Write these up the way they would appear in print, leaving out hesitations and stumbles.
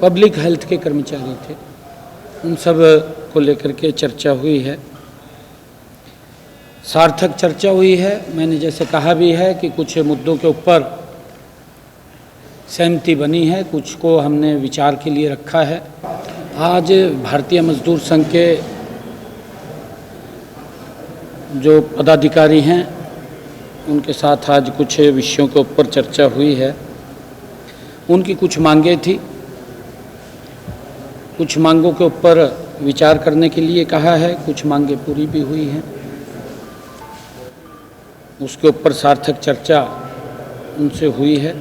Public health के कर्मचारी थे, उन सब को लेकर के चर्चा हुई है, सार्थक चर्चा हुई है। मैंने जैसे कहा भी है कि कुछ मुद्दों के ऊपर सहमति बनी है, कुछ को हमने विचार के लिए रखा है। आज भारतीय मजदूर संघ के जो पदाधिकारी हैं उनके साथ आज कुछ विषयों के ऊपर चर्चा हुई है। उनकी कुछ मांगें थी, कुछ मांगों के ऊपर विचार करने के लिए कहा है, कुछ मांगें पूरी भी हुई हैं, उसके ऊपर सार्थक चर्चा उनसे हुई है।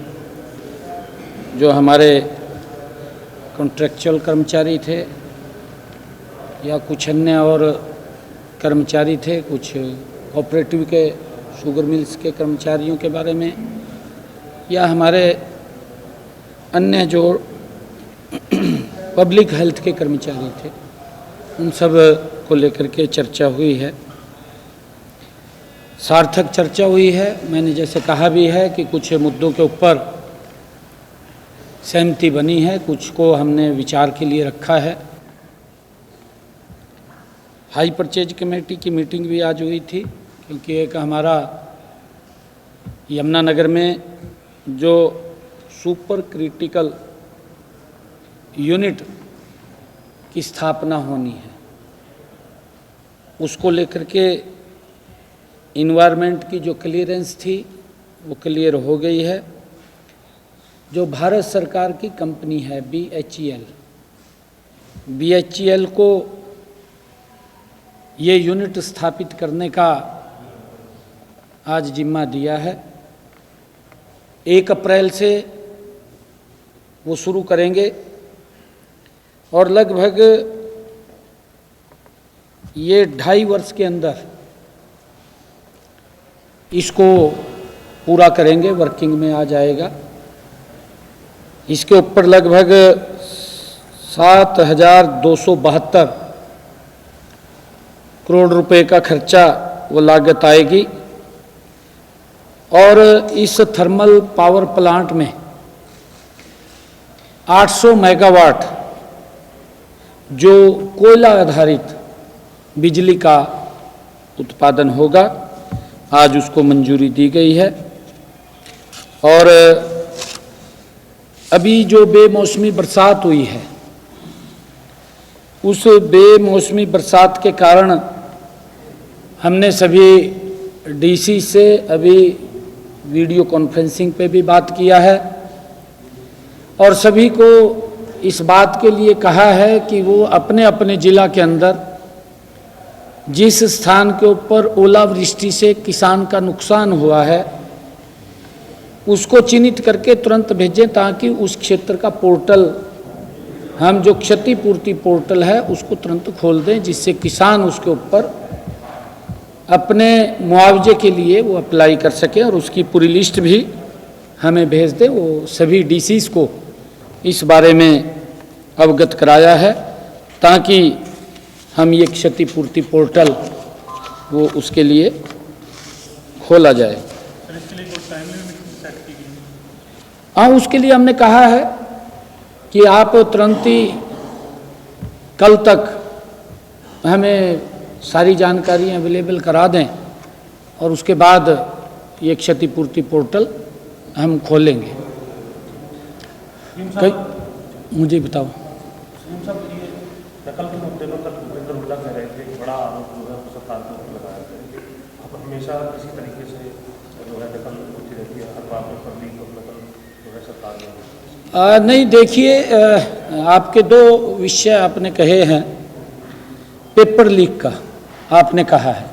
जो हमारे कॉन्ट्रैक्चुअल कर्मचारी थे या कुछ अन्य और कर्मचारी थे, कुछ कोऑपरेटिव के शुगर मिल्स के कर्मचारियों के बारे में, या हमारे अन्य जो पब्लिक हेल्थ के कर्मचारी थे, उन सब को लेकर के चर्चा हुई है, सार्थक चर्चा हुई है। मैंने जैसे कहा भी है कि कुछ मुद्दों के ऊपर सहमति बनी है, कुछ को हमने विचार के लिए रखा है। हाई परचेज कमेटी की मीटिंग भी आज हुई थी, क्योंकि एक हमारा यमुनानगर में जो सुपर क्रिटिकल यूनिट की स्थापना होनी है, उसको लेकर के इन्वायरमेंट की जो क्लियरेंस थी वो क्लियर हो गई है। जो भारत सरकार की कंपनी है BHEL को ये यूनिट स्थापित करने का आज जिम्मा दिया है। 1 अप्रैल से वो शुरू करेंगे और लगभग ये 2.5 वर्ष के अंदर इसको पूरा करेंगे, वर्किंग में आ जाएगा। इसके ऊपर लगभग 7,272 करोड़ रुपए का खर्चा वो लागत आएगी। और इस थर्मल पावर प्लांट में 800 मेगावाट जो कोयला आधारित बिजली का उत्पादन होगा, आज उसको मंजूरी दी गई है। और अभी जो बेमौसमी बरसात हुई है, उस बेमौसमी बरसात के कारण हमने सभी DC से अभी वीडियो कॉन्फ्रेंसिंग पे भी बात किया है और सभी को इस बात के लिए कहा है कि वो अपने अपने ज़िला के अंदर जिस स्थान के ऊपर ओलावृष्टि से किसान का नुकसान हुआ है उसको चिन्हित करके तुरंत भेजें, ताकि उस क्षेत्र का पोर्टल, हम जो क्षतिपूर्ति पोर्टल है उसको तुरंत खोल दें, जिससे किसान उसके ऊपर अपने मुआवजे के लिए वो अप्लाई कर सकें और उसकी पूरी लिस्ट भी हमें भेज दें। वो सभी DCs को इस बारे में अवगत कराया है, ताकि हम ये क्षतिपूर्ति पोर्टल वो उसके लिए खोला जाए। हाँ, उसके लिए हमने कहा है कि आप तुरंत ही कल तक हमें सारी जानकारी अवेलेबल करा दें और उसके बाद ये क्षतिपूर्ति पोर्टल हम खोलेंगे। मुझे बताओ। दखल के मुद्दे पर कल भूपेंद्र हुड्डा कह रहे थे, बड़ा आरोप जो है सरकार के ऊपर लगाया है। अब हमेशा किसी तरीके से जो है दखल होती रहती है, हर बात पर लीक और दखल जो है सरकार में। नहीं, देखिए, आपके 2 विषय आपने कहे हैं। पेपर लीक का आपने कहा है,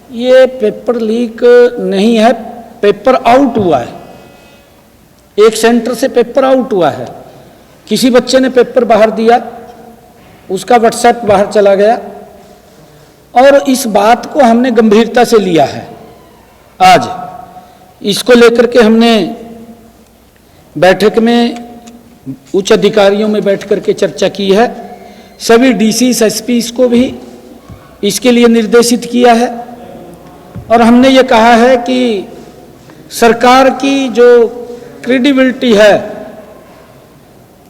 ये पेपर लीक नहीं है, पेपर आउट हुआ है। एक सेंटर से पेपर आउट हुआ है, किसी बच्चे ने पेपर बाहर दिया, उसका व्हाट्सएप बाहर चला गया और इस बात को हमने गंभीरता से लिया है। आज इसको लेकर के हमने बैठक में उच्च अधिकारियों में बैठ करके चर्चा की है। सभी DCs SPs को भी इसके लिए निर्देशित किया है और हमने ये कहा है कि सरकार की जो क्रेडिबिलिटी है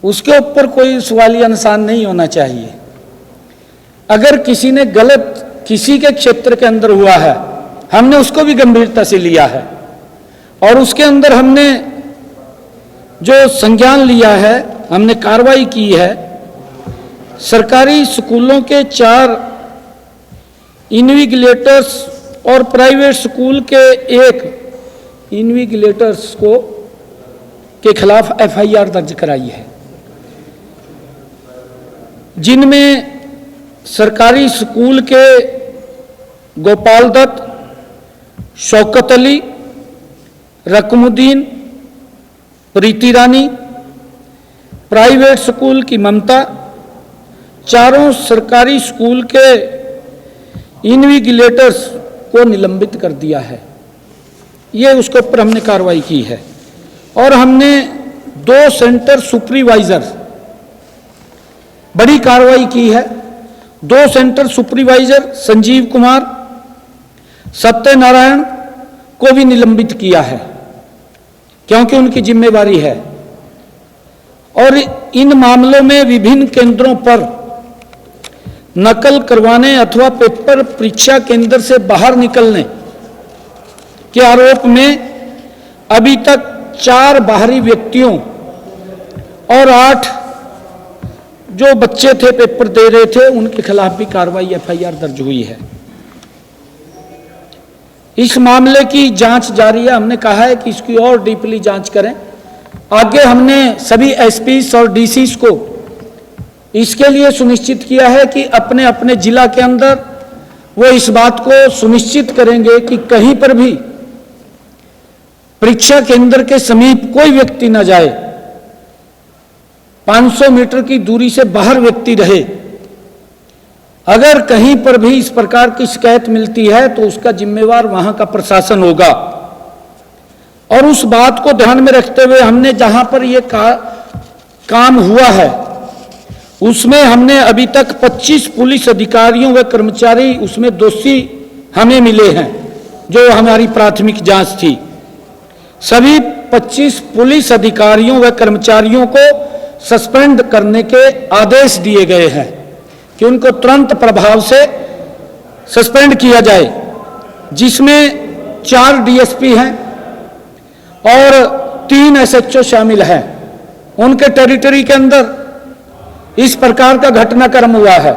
उसके ऊपर कोई सवालिया निशान नहीं होना चाहिए। अगर किसी ने गलत किसी के क्षेत्र के अंदर हुआ है, हमने उसको भी गंभीरता से लिया है और उसके अंदर हमने जो संज्ञान लिया है, हमने कार्रवाई की है। सरकारी स्कूलों के 4 इन्विजिलेटर्स और प्राइवेट स्कूल के 1 इन्विजिलेटर्स के खिलाफ एफआईआर दर्ज कराई है, जिनमें सरकारी स्कूल के गोपाल दत्त, शौकत अली, रकमुद्दीन, प्रीति रानी, प्राइवेट स्कूल की ममता, चारों सरकारी स्कूल के इन्विजिलेटर्स को निलंबित कर दिया है। ये उसके ऊपर हमने कार्रवाई की है। और हमने 2 सेंटर सुपरवाइजर बड़ी कार्रवाई की है। 2 सेंटर सुपरवाइजर संजीव कुमार, सत्यनारायण को भी निलंबित किया है, क्योंकि उनकी जिम्मेवारी है। और इन मामलों में विभिन्न केंद्रों पर नकल करवाने अथवा पेपर परीक्षा केंद्र से बाहर निकलने के आरोप में अभी तक 4 बाहरी व्यक्तियों और 8 जो बच्चे थे पेपर दे रहे थे, उनके खिलाफ भी कार्रवाई एफआईआर दर्ज हुई है। इस मामले की जांच जारी है। हमने कहा है कि इसकी और डीपली जांच करें। आगे हमने सभी एसपीस और डीसीस को इसके लिए सुनिश्चित किया है कि अपने अपने जिला के अंदर वो इस बात को सुनिश्चित करेंगे कि कहीं पर भी परीक्षा केंद्र के समीप कोई व्यक्ति न जाए, 500 मीटर की दूरी से बाहर व्यक्ति रहे। अगर कहीं पर भी इस प्रकार की शिकायत मिलती है तो उसका जिम्मेवार वहां का प्रशासन होगा। और उस बात को ध्यान में रखते हुए हमने जहां पर यह काम हुआ है, उसमें हमने अभी तक 25 पुलिस अधिकारियों व कर्मचारी उसमें दोषी हमें मिले हैं, जो हमारी प्राथमिक जांच थी। सभी 25 पुलिस अधिकारियों व कर्मचारियों को सस्पेंड करने के आदेश दिए गए हैं कि उनको तुरंत प्रभाव से सस्पेंड किया जाए, जिसमें 4 डीएसपी हैं और 3 एसएचओ शामिल हैं। उनके टेरिटरी के अंदर इस प्रकार का घटनाक्रम हुआ है।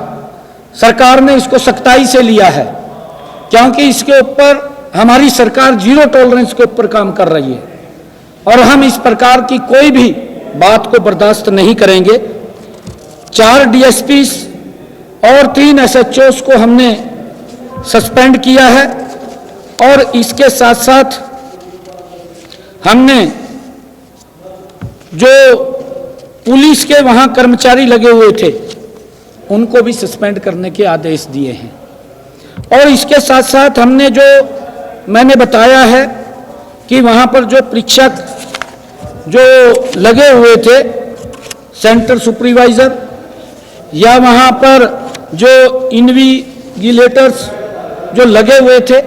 सरकार ने इसको सख्ताई से लिया है, क्योंकि इसके ऊपर हमारी सरकार 0 टॉलरेंस के ऊपर काम कर रही है और हम इस प्रकार की कोई भी बात को बर्दाश्त नहीं करेंगे। 4 डीएसपी और 3 एसएचओस को हमने सस्पेंड किया है और इसके साथ साथ हमने जो पुलिस के वहां कर्मचारी लगे हुए थे उनको भी सस्पेंड करने के आदेश दिए हैं। और इसके साथ साथ हमने जो मैंने बताया है कि वहां पर जो परीक्षक जो लगे हुए थे, सेंटर सुपरवाइजर या वहां पर जो इन्विजिलेटर्स जो लगे हुए थे,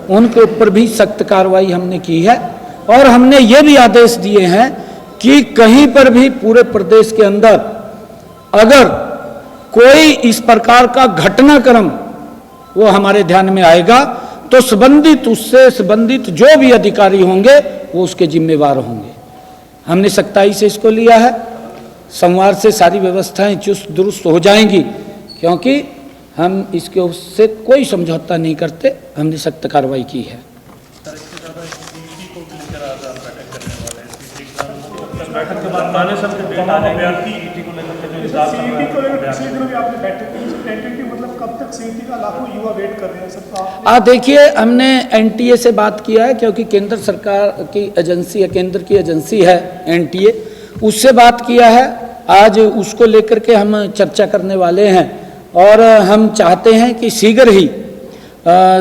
उनके ऊपर भी सख्त कार्रवाई हमने की है। और हमने ये भी आदेश दिए हैं कि कहीं पर भी पूरे प्रदेश के अंदर अगर कोई इस प्रकार का घटनाक्रम वो हमारे ध्यान में आएगा तो उससे संबंधित जो भी अधिकारी होंगे वो उसके जिम्मेवार होंगे। हमने सख्ताई से इसको लिया है। सोमवार से सारी व्यवस्थाएं चुस्त दुरुस्त हो जाएंगी, क्योंकि हम इसके उससे कोई समझौता नहीं करते। हमने सख्त कार्रवाई की है। बैठक के बाद माने सब डेट आ जाएगी सीईटी को लेकर के जो हिसाब सीईटी को लेकर पिछले दिनों भी आपने बैठक की, टेंटेटिव मतलब कब तक सीईटी का लाखों युवा वेट कर रहे हैं सब? देखिए, हमने एनटीए से बात किया है, क्योंकि केंद्र सरकार की एजेंसी है, केंद्र की एजेंसी है एनटीए, उससे बात किया है। आज उसको लेकर के हम चर्चा करने वाले हैं और हम चाहते हैं कि शीघ्र ही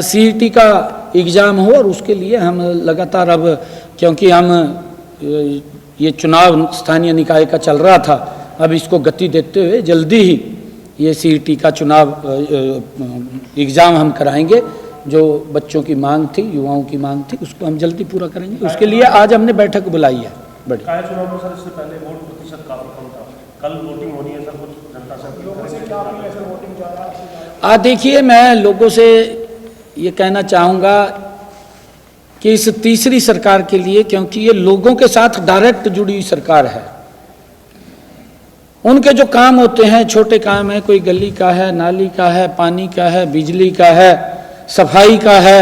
सीईटी का एग्ज़ाम हो और उसके लिए हम लगातार अब, क्योंकि हम ये चुनाव स्थानीय निकाय का चल रहा था, अब इसको गति देते हुए जल्दी ही ये सीईटी का चुनाव एग्ज़ाम हम कराएंगे। जो बच्चों की मांग थी, युवाओं की मांग थी, उसको हम जल्दी पूरा करेंगे। उसके लिए आज हमने बैठक बुलाई है बड़ी। चुनाव में सर इससे पहले वोट प्रतिशत काफी कम था। कल वोटिंग होनी है सर, कुछ जनता से लोगों से क्या अपील है सर, वोटिंग ज़्यादा देखिए, मैं लोगों से ये कहना चाहूँगा कि इस तीसरी सरकार के लिए, क्योंकि ये लोगों के साथ डायरेक्ट जुड़ी हुई सरकार है, उनके जो काम होते हैं छोटे काम है, कोई गली का है, नाली का है, पानी का है, बिजली का है, सफाई का है,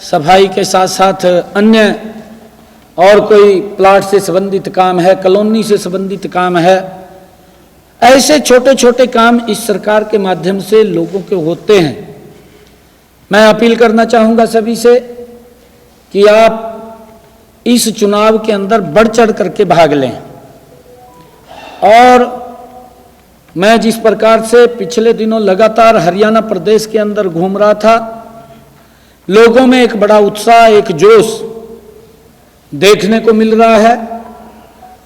सफाई के साथ साथ अन्य और कोई प्लाट से संबंधित काम है, कॉलोनी से संबंधित काम है, ऐसे छोटे छोटे काम इस सरकार के माध्यम से लोगों के होते हैं। मैं अपील करना चाहूँगा सभी से कि आप इस चुनाव के अंदर बढ़ चढ़ करके भाग लें। और मैं जिस प्रकार से पिछले दिनों लगातार हरियाणा प्रदेश के अंदर घूम रहा था, लोगों में एक बड़ा उत्साह, एक जोश देखने को मिल रहा है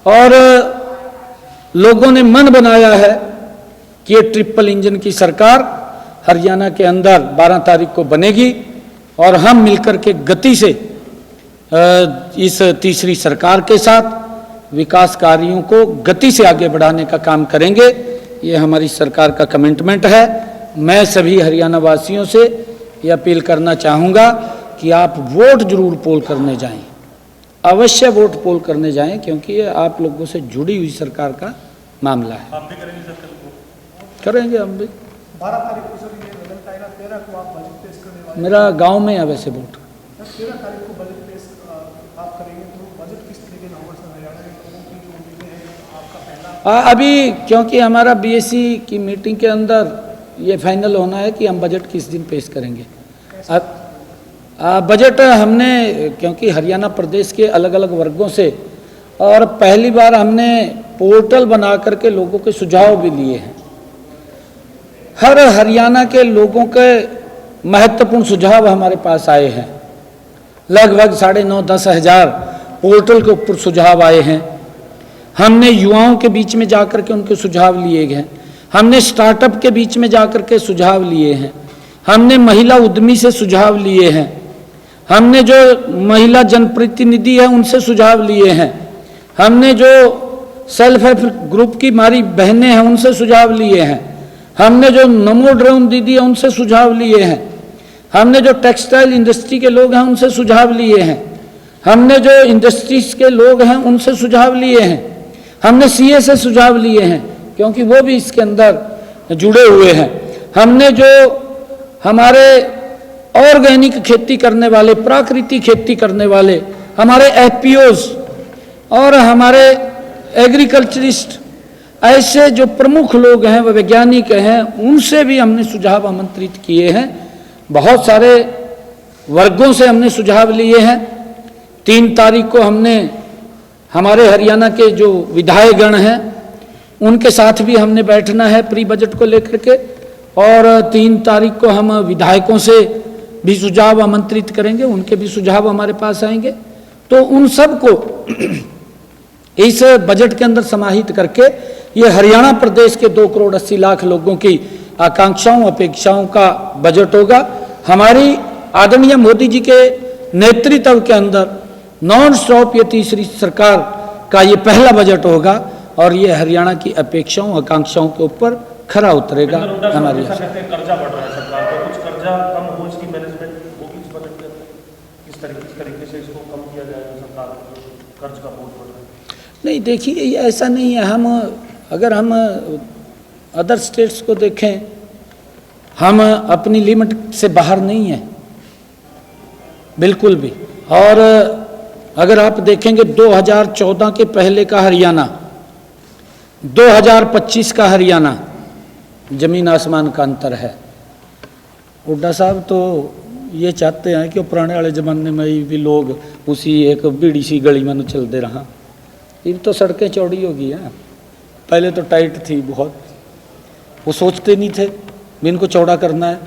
और लोगों ने मन बनाया है कि ये ट्रिपल इंजन की सरकार हरियाणा के अंदर 12 तारीख को बनेगी और हम मिलकर के गति से इस तीसरी सरकार के साथ विकास कार्यों को गति से आगे बढ़ाने का काम करेंगे। ये हमारी सरकार का कमिटमेंट है। मैं सभी हरियाणा वासियों से ये अपील करना चाहूँगा कि आप वोट जरूर पोल करने जाएं, अवश्य वोट पोल करने जाएं, क्योंकि ये आप लोगों से जुड़ी हुई सरकार का मामला है। आप भी करेंगे सर कल को? करेंगे हम भी। 12 तारीख को सर ये रिजल्ट आएगा, 13 को आप बजट पेश करने वाले मेरा गांव में है वैसे वोट। 13 तारीख को बजट पेश आप करेंगे, तो बजट किस तरीके का होगा सर? हरियाणा के लोगों की जो उम्मीदें हैं, आपका पहला अभी क्योंकि हमारा बीएससी की मीटिंग के अंदर ये फाइनल होना है कि हम बजट किस दिन पेश करेंगे। बजट हमने, क्योंकि हरियाणा प्रदेश के अलग अलग वर्गों से और पहली बार हमने पोर्टल बना करके लोगों के सुझाव भी लिए हैं। हर हरियाणा के लोगों के महत्वपूर्ण सुझाव हमारे पास आए हैं। लगभग 9,5-10 हज़ार पोर्टल के ऊपर सुझाव आए हैं। हमने युवाओं के बीच में जाकर के उनके सुझाव लिए गए, हमने स्टार्टअप के बीच में जाकर के सुझाव लिए हैं, हमने महिला उद्यमी से सुझाव लिए हैं, हमने जो महिला जनप्रतिनिधि है उनसे सुझाव लिए हैं, हमने जो सेल्फ हेल्प ग्रुप की हमारी बहनें हैं उनसे सुझाव लिए हैं, हमने जो नमो ड्रोन दीदी है उनसे सुझाव लिए हैं, हमने जो टेक्सटाइल इंडस्ट्री के लोग हैं उनसे सुझाव लिए हैं, हमने जो इंडस्ट्रीज के लोग हैं उनसे सुझाव लिए हैं, हमने सीए से सुझाव लिए हैं क्योंकि वो भी इसके अंदर जुड़े हुए हैं, हमने जो हमारे ऑर्गेनिक खेती करने वाले, प्राकृतिक खेती करने वाले हमारे एफपीओज और हमारे एग्रीकल्चरिस्ट, ऐसे जो प्रमुख लोग हैं, वह वैज्ञानिक हैं, उनसे भी हमने सुझाव आमंत्रित किए हैं। बहुत सारे वर्गों से हमने सुझाव लिए हैं। 3 तारीख को हमने हमारे हरियाणा के जो विधायकगण हैं उनके साथ भी हमने बैठना है प्री बजट को लेकर के, और 3 तारीख को हम विधायकों से भी सुझाव आमंत्रित करेंगे, उनके भी सुझाव हमारे पास आएंगे। तो उन सब को इस बजट के अंदर समाहित करके ये हरियाणा प्रदेश के 2 करोड़ 80 लाख लोगों की आकांक्षाओं अपेक्षाओं का बजट होगा। हमारी आदरणीय मोदी जी के नेतृत्व के अंदर नॉन स्टॉप ये तीसरी सरकार का ये पहला बजट होगा और ये हरियाणा की अपेक्षाओं आकांक्षाओं के ऊपर खरा उतरेगा। हमारी कर्जा बढ़ रहा है सरकार का, कुछ कर्जा कम हो, इसकी मैनेजमेंट होगी इस बजट के अंदर, किस तरीके से इसको कम किया जाएगा? सरकार कर्ज का बोझ बढ़ रहा है। नहीं, देखिए ऐसा नहीं है। अगर हम अदर स्टेट्स को देखें, हम अपनी लिमिट से बाहर नहीं हैं बिल्कुल भी। और अगर आप देखेंगे 2014 के पहले का हरियाणा, 2025 का हरियाणा, जमीन आसमान का अंतर है। हुड्डा साहब तो ये चाहते हैं कि पुराने वाले ज़माने में भी लोग उसी एक बीड़ी सी गली में चलते रहा। अब तो सड़कें चौड़ी होगी हैं, पहले तो टाइट थी बहुत, वो सोचते नहीं थे भी इनको चौड़ा करना है।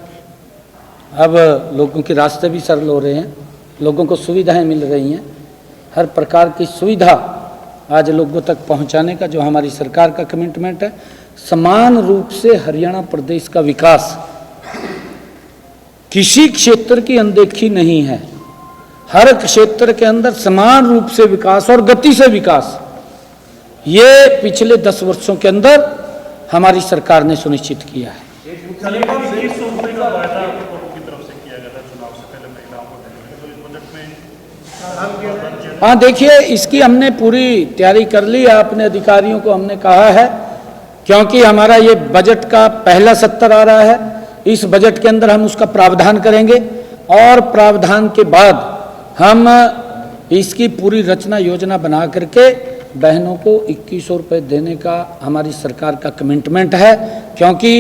अब लोगों के रास्ते भी सरल हो रहे हैं, लोगों को सुविधाएं मिल रही हैं। हर प्रकार की सुविधा आज लोगों तक पहुंचाने का जो हमारी सरकार का कमिटमेंट है। समान रूप से हरियाणा प्रदेश का विकास, किसी क्षेत्र की अनदेखी नहीं है। हर क्षेत्र के अंदर समान रूप से विकास और गति से विकास, ये पिछले 10 वर्षों के अंदर हमारी सरकार ने सुनिश्चित किया है। हाँ, देखिए, इसकी हमने पूरी तैयारी कर ली है। अपने अधिकारियों को हमने कहा है, क्योंकि हमारा ये बजट का पहला सत्र आ रहा है। इस बजट के अंदर हम उसका प्रावधान करेंगे और प्रावधान के बाद हम इसकी पूरी रचना योजना बना करके बहनों को 2100 रुपये देने का हमारी सरकार का कमिटमेंट है। क्योंकि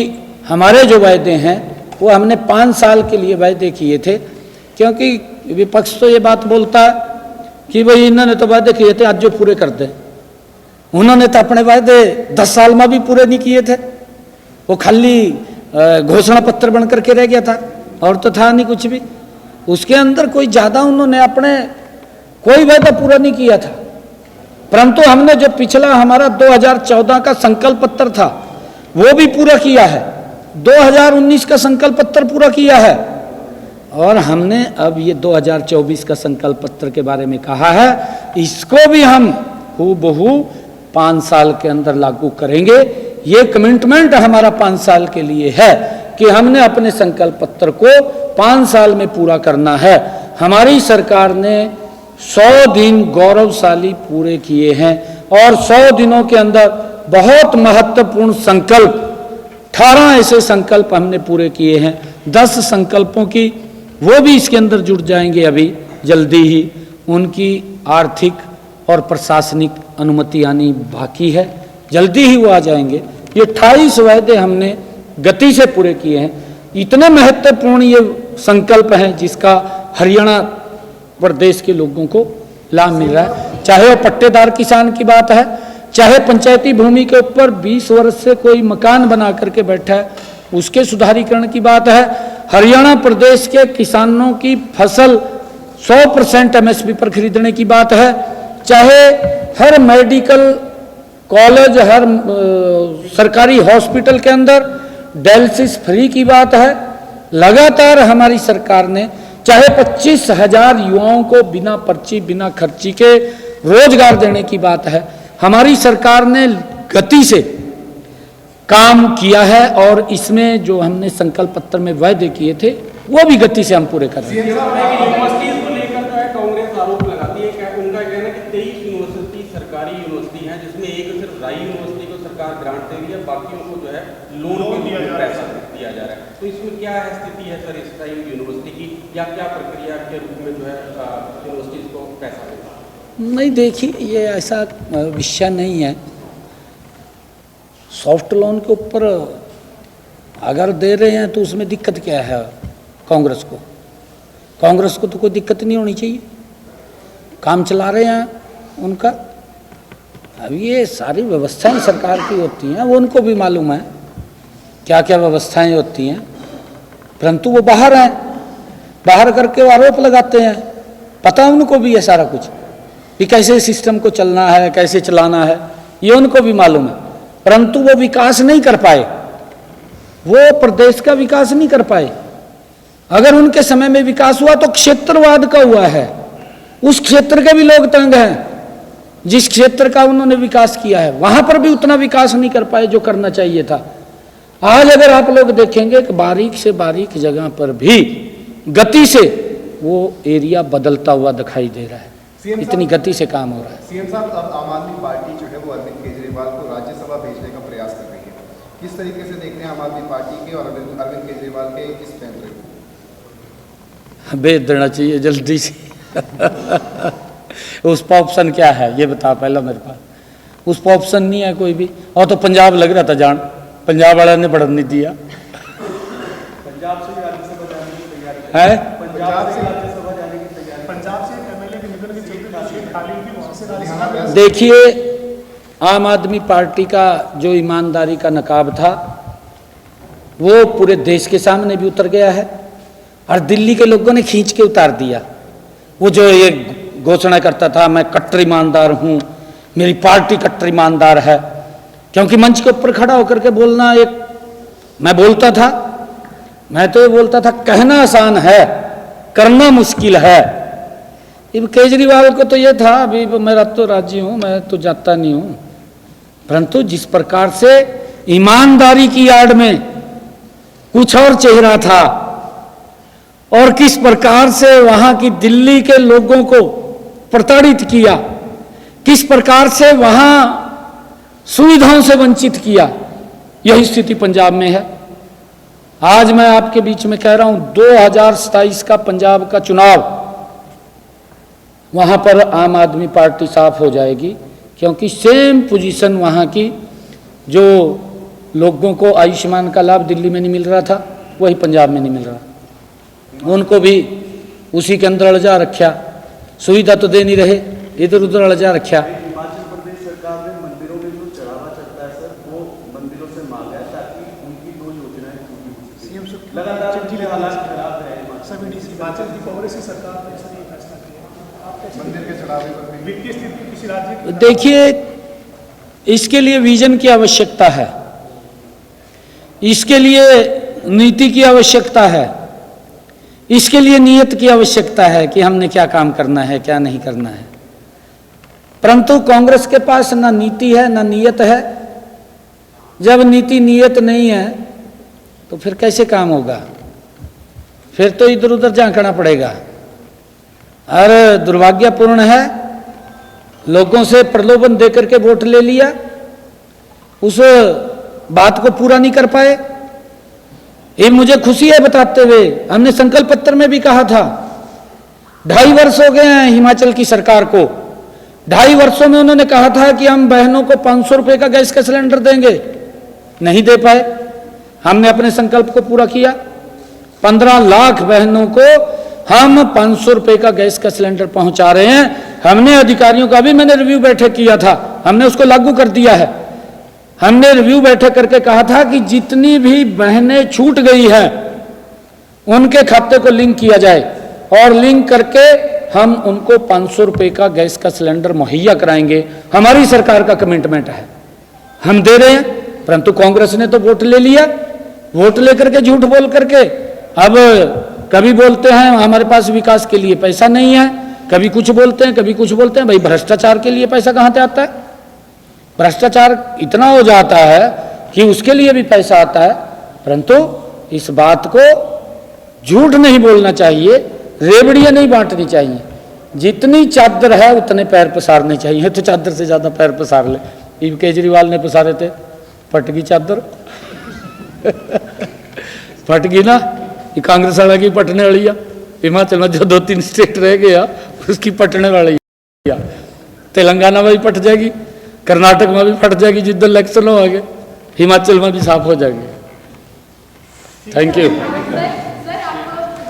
हमारे जो वायदे हैं वो हमने 5 साल के लिए वायदे किए थे। क्योंकि विपक्ष तो ये बात बोलता है कि भाई इन्होंने तो वायदे किए थे, आज जो पूरे कर दें। उन्होंने तो अपने वायदे 10 साल में भी पूरे नहीं किए थे। वो खाली घोषणा पत्र बन करके रह गया था और तो था नहीं कुछ भी। उसके अंदर कोई ज़्यादा उन्होंने अपने कोई वायदा पूरा नहीं किया था। परंतु हमने जो पिछला हमारा 2014 का संकल्प पत्र था वो भी पूरा किया है। 2019 का संकल्प पत्र पूरा किया है और हमने अब ये 2024 का संकल्प पत्र के बारे में कहा है, इसको भी हम हूबहू 5 साल के अंदर लागू करेंगे। ये कमिटमेंट हमारा 5 साल के लिए है कि हमने अपने संकल्प पत्र को 5 साल में पूरा करना है। हमारी सरकार ने 100 दिन गौरवशाली पूरे किए हैं और 100 दिनों के अंदर बहुत महत्वपूर्ण संकल्प 18 ऐसे संकल्प हमने पूरे किए हैं। 10 संकल्पों की वो भी इसके अंदर जुड़ जाएंगे अभी जल्दी ही। उनकी आर्थिक और प्रशासनिक अनुमति आनी बाकी है, जल्दी ही वो आ जाएंगे। ये 28 वायदे हमने गति से पूरे किए हैं। इतने महत्वपूर्ण ये संकल्प हैं जिसका हरियाणा प्रदेश के लोगों को लाभ मिल रहा है। चाहे वो पट्टेदार किसान की बात है, चाहे पंचायती भूमि के ऊपर 20 वर्ष से कोई मकान बना करके बैठा है उसके सुधारीकरण की बात है। हरियाणा प्रदेश के किसानों की फसल 100% MSP पर खरीदने की बात है। चाहे हर मेडिकल कॉलेज, हर सरकारी हॉस्पिटल के अंदर डायलिसिस फ्री की बात है। लगातार हमारी सरकार ने, चाहे 25,000 युवाओं को बिना पर्ची बिना खर्ची के रोजगार देने की बात है, हमारी सरकार ने गति से काम किया है और इसमें जो हमने संकल्प पत्र में वायदे किए थे वो भी गति से हम पूरे कर रहे हैं। यूनिवर्सिटीज को लेकर जो है कांग्रेस आरोप लगाती है, क्या उनका कहना है कि 23 यूनिवर्सिटी सरकारी यूनिवर्सिटी हैं जिसमें एक सिर्फ राई यूनिवर्सिटी को सरकार ग्रांट दे रही है, बाकियों को जो है लोन के रूप में पैसा दिया जा रहा है। तो इसमें क्या है स्थिति है सर इस टाइम यूनिवर्सिटी की, या क्या प्रक्रिया के रूप में जो है यूनिवर्सिटीज को पैसा देगा? नहीं, देखिए, ये ऐसा विषय नहीं है। सॉफ्ट लोन के ऊपर अगर दे रहे हैं तो उसमें दिक्कत क्या है? कांग्रेस को तो कोई दिक्कत नहीं होनी चाहिए, काम चला रहे हैं उनका। अब ये सारी व्यवस्थाएं सरकार की होती हैं, वो उनको भी मालूम है क्या क्या व्यवस्थाएं होती हैं, परंतु वो बाहर हैं, बाहर करके वो आरोप लगाते हैं। पता है उनको भी है सारा कुछ कि कैसे सिस्टम को चलना है, कैसे चलाना है, ये उनको भी मालूम है। परंतु वो विकास नहीं कर पाए, वो प्रदेश का विकास नहीं कर पाए। अगर उनके समय में विकास हुआ तो क्षेत्रवाद का हुआ है, उस क्षेत्र के भी लोग तंग हैं। जिस क्षेत्र का उन्होंने विकास किया है वहां पर भी उतना विकास नहीं कर पाए जो करना चाहिए था। आज अगर आप लोग देखेंगे कि बारीक से बारीक जगह पर भी गति से वो एरिया बदलता हुआ दिखाई दे रहा है, इतनी गति से काम हो रहा है। सीएम साहब, अब आम आदमी पार्टी जो है वो अरविंद केजरीवाल को राज्यसभा भेजने का प्रयास कर रही है। किस तरीके से देखते हैं आम आदमी पार्टी के और अरविंद केजरीवाल के इस फैसले को? भेज देना चाहिए जल्दी से। उसका ऑप्शन क्या है ये बता पहला मेरे पास। उसका ऑप्शन नहीं है कोई भी। और तो पंजाब लग रहा था जान, पंजाब वाला ने बढ़न नहीं दिया। पंजाब से राज्यसभा जाने की तैयारी है, पंजाब से राज्यसभा जाने की तैयारी, पंजाब से एमएलए के निधन के चलते सीट खाली हुई, वहां से राज्यसभा। देखिए, आम आदमी पार्टी का जो ईमानदारी का नकाब था वो पूरे देश के सामने भी उतर गया है और दिल्ली के लोगों ने खींच के उतार दिया। वो जो ये घोषणा करता था मैं कट्टर ईमानदार हूँ, मेरी पार्टी कट्टर ईमानदार है, क्योंकि मंच के ऊपर खड़ा होकर के बोलना एक, मैं तो ये बोलता था कहना आसान है करना मुश्किल है। अब केजरीवाल को तो ये था अभी मेरा तो राज्य हूँ, मैं तो जाता नहीं हूँ, परंतु जिस प्रकार से ईमानदारी की आड़ में कुछ और चेहरा था और किस प्रकार से वहां की दिल्ली के लोगों को प्रताड़ित किया, किस प्रकार से वहां सुविधाओं से वंचित किया, यही स्थिति पंजाब में है। आज मैं आपके बीच में कह रहा हूं 2027 का पंजाब का चुनाव, वहां पर आम आदमी पार्टी साफ हो जाएगी, क्योंकि सेम पोजीशन वहां की, जो लोगों को आयुष्मान का लाभ दिल्ली में नहीं मिल रहा था वही पंजाब में नहीं मिल रहा, उनको भी उसी के अंदर अड़जा रखा, सुविधा तो दे नहीं रहे, इधर उधर अड़जा रखा। हिमाचल प्रदेश सरकार ने मंदिरों में जो चढ़ावा चढ़ता है सर, वो मंदिरों से मांगा है ताकि उनकी 2 योजनाएं पूरी हो सके। सीएम लगातार चिट्ठी में हालात खराब है। सभी डीसी हिमाचल की कांग्रेस की सरकार ने इसलिए फैसला किया। आप कैसे मंदिर के चढ़ावे पर भी वित्तीय स्थिति किसी राज्य की देखिए, इसके लिए विजन की आवश्यकता है, इसके लिए नीति की आवश्यकता है, इसके लिए नियत की आवश्यकता है कि हमने क्या काम करना है, क्या नहीं करना है। परंतु कांग्रेस के पास ना नीति है ना नियत है। जब नीति नियत नहीं है तो फिर कैसे काम होगा? फिर तो इधर उधर झांकना पड़ेगा। और दुर्भाग्यपूर्ण है, लोगों से प्रलोभन देकर के वोट ले लिया, उस बात को पूरा नहीं कर पाए। ये मुझे खुशी है बताते हुए, हमने संकल्प पत्र में भी कहा था, 2.5 वर्ष हो गए हैं हिमाचल की सरकार को। 2.5 वर्षों में उन्होंने कहा था कि हम बहनों को 500 रुपए का गैस का सिलेंडर देंगे, नहीं दे पाए। हमने अपने संकल्प को पूरा किया, 15 लाख बहनों को हम 500 रुपए का गैस का सिलेंडर पहुंचा रहे हैं। हमने अधिकारियों का भी मैंने रिव्यू बैठक किया था, हमने उसको लागू कर दिया है। हमने रिव्यू बैठक करके कहा था कि जितनी भी बहनें छूट गई है उनके खाते को लिंक किया जाए, और लिंक करके हम उनको 500 रुपए का गैस का सिलेंडर मुहैया कराएंगे। हमारी सरकार का कमिटमेंट है, हम दे रहे हैं। परंतु कांग्रेस ने तो वोट ले लिया, वोट लेकर के झूठ बोल करके अब कभी बोलते हैं हमारे पास विकास के लिए पैसा नहीं है, कभी कुछ बोलते हैं, कभी कुछ बोलते हैं। भाई भ्रष्टाचार के लिए पैसा कहां से आता है? भ्रष्टाचार इतना हो जाता है कि उसके लिए भी पैसा आता है। परंतु इस बात को झूठ नहीं बोलना चाहिए, रेवड़ियां नहीं बांटनी चाहिए। जितनी चादर है उतने पैर पसारने चाहिए, तो चादर से ज्यादा पैर पसार ले। ये केजरीवाल ने पसारे थे, फट गई चादर फट गई ना, ये कांग्रेस वाला की पटने वाली है। हिमाचल में जो 2-3 स्टेट रह गया उसकी पटने वाली है। तेलंगाना में भी पट जाएगी, कर्नाटक में भी फट जाएगी, जिधर इलेक्शन हो आगे, हिमाचल में भी साफ हो जाएगी। Thank you.